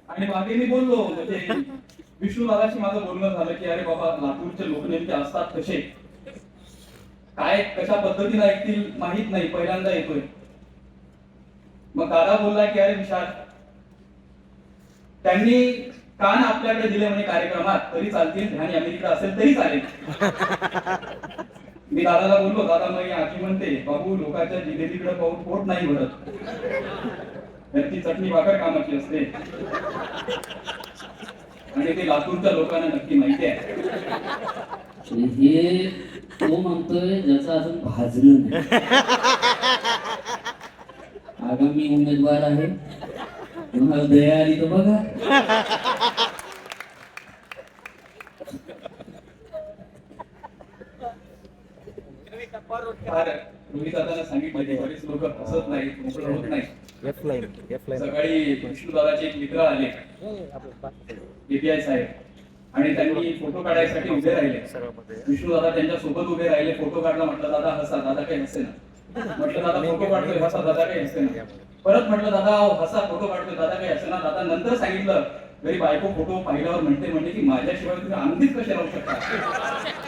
आणि मागे मी बोललो म्हणजे विष्णू दादाशी माझं बोलणं झालं की अरे बाबा लातूरचे लोक नेमके असतात कसे, काय कशा पद्धतीने ऐकतील माहित नाही, पहिल्यांदा येतोय. मग दादा बोलला की अरे विशाल, त्यांनी कान आपल्याकडे दिले म्हणे कार्यक्रमात तरी चालतील, ध्यान अमेरिका असेल तरी चालेल. मी दादाला बोललो, दादा मग आजी म्हणते बाबू लोकांच्या जिलेबीकडे पाहून पोट नाही भरत, त्यांची चटणी भाकर कामाची असते. आणि ते लातूरच्या लोकांना नक्की माहिती आहे. हे तो म्हणतोय ज्याचं अजून भाजलं नाही. आगामी उमेदवार आहे, तुम्हाला दया आली तर बघा. रोहित दादांना सांगितलं की बरेच लोक हसत नाहीत, मोकळं होत नाही. सकाळी विष्णू दादाचे एक मित्र आले, एपीआय साहेब, आणि त्यांनी फोटो काढायसाठी उभे राहिले. विष्णू दादा त्यांच्या सोबत उभे राहिले, फोटो काढला. म्हटलं दादा हसा, दादा काही हसे ना. म्हटलं दादा फोटो काढतोय, हसा, दादा काही हसे ना. परत म्हटलं दादा हसा, फोटो काढतोय, दादा काही हसे ना. दादा नंतर सांगितलं घरी बायको फोटो पाहिल्यावर म्हणते की माझ्याशिवाय तुम्ही अंगठीच कसे राहू शकता.